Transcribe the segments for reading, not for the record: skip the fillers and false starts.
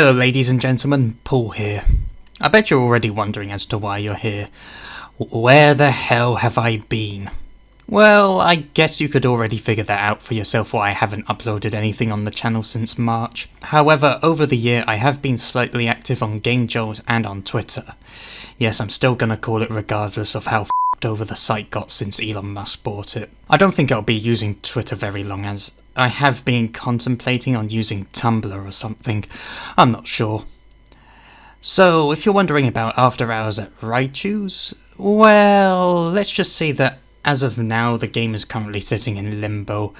Hello ladies and gentlemen, Paul here. I bet you're already wondering as to why you're here. Where the hell have I been? Well, I guess you could already figure that out for yourself why I haven't uploaded anything on the channel since March. However, over the year I have been slightly active on Jolt and on Twitter. Yes, I'm still gonna call it regardless of how f***ed over the site got since Elon Musk bought it. I don't think I'll be using Twitter very long, as I have been contemplating on using Tumblr or something. I'm not sure. So, if you're wondering about After Hours at Raichu's, well, let's just say that as of now the game is currently sitting in limbo.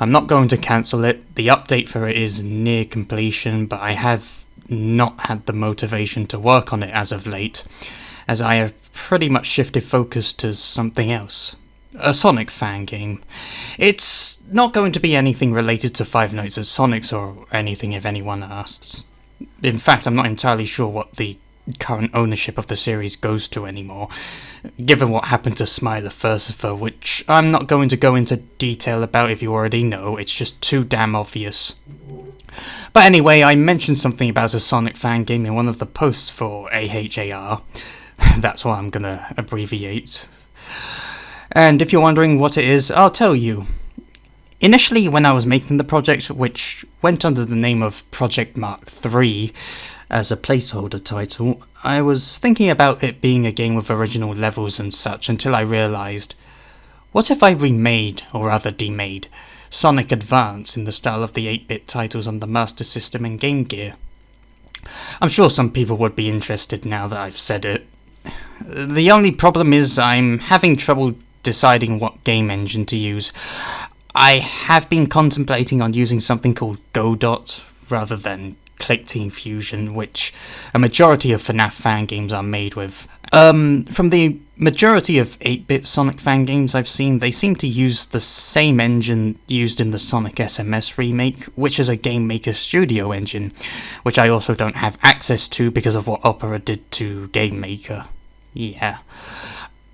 I'm not going to cancel it. The update for it is near completion, but I have not had the motivation to work on it as of late, as I have pretty much shifted focus to something else. A Sonic fan game. It's not going to be anything related to Five Nights at Sonic's or anything if anyone asks. In fact, I'm not entirely sure what the current ownership of the series goes to anymore, given what happened to Smiler Furcifer, which I'm not going to go into detail about if you already know, it's just too damn obvious. But anyway, I mentioned something about a Sonic fan game in one of the posts for AHAR. That's what I'm gonna abbreviate. And if you're wondering what it is, I'll tell you. Initially, when I was making the project, which went under the name of Project Mark III as a placeholder title, I was thinking about it being a game with original levels and such until I realised, what if I remade, or rather demade, Sonic Advance in the style of the 8-bit titles on the Master System and Game Gear? I'm sure some people would be interested now that I've said it. The only problem is I'm having trouble deciding what game engine to use. I have been contemplating on using something called Godot rather than ClickTeam Fusion, which a majority of FNAF fan games are made with. From the majority of 8-bit Sonic fan games I've seen, they seem to use the same engine used in the Sonic SMS remake, which is a Game Maker Studio engine, which I also don't have access to because of what Opera did to Game Maker. Yeah.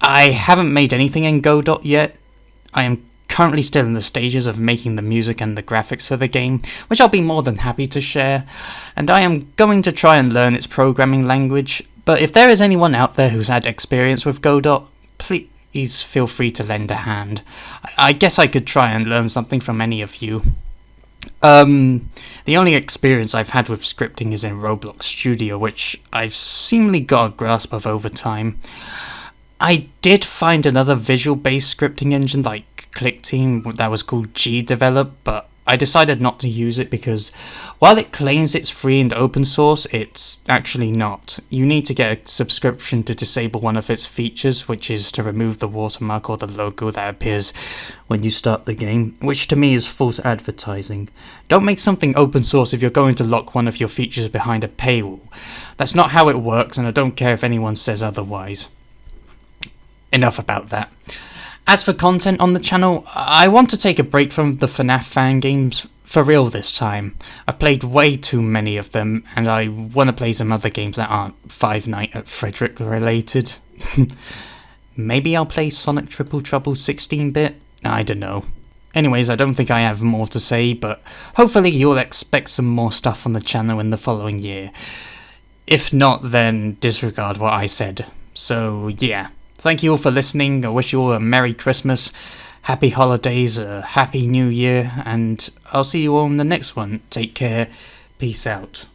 I haven't made anything in Godot yet. I am currently still in the stages of making the music and the graphics for the game, which I'll be more than happy to share, and I am going to try and learn its programming language, but if there is anyone out there who's had experience with Godot, please feel free to lend a hand. I guess I could try and learn something from any of you. The only experience I've had with scripting is in Roblox Studio, which I've seemingly got a grasp of over time. I did find another visual-based scripting engine like ClickTeam that was called GDevelop, but I decided not to use it because while it claims it's free and open source, it's actually not. You need to get a subscription to disable one of its features, which is to remove the watermark or the logo that appears when you start the game, which to me is false advertising. Don't make something open source if you're going to lock one of your features behind a paywall. That's not how it works, and I don't care if anyone says otherwise. Enough about that. As for content on the channel, I want to take a break from the FNAF fan games for real this time. I've played way too many of them, and I want to play some other games that aren't Five Nights at Frederick related. Maybe I'll play Sonic Triple Trouble 16-bit? I don't know. Anyways, I don't think I have more to say, but hopefully you'll expect some more stuff on the channel in the following year. If not, then disregard what I said. So, yeah. Thank you all for listening. I wish you all a Merry Christmas, Happy Holidays, a Happy New Year, and I'll see you all in the next one. Take care. Peace out.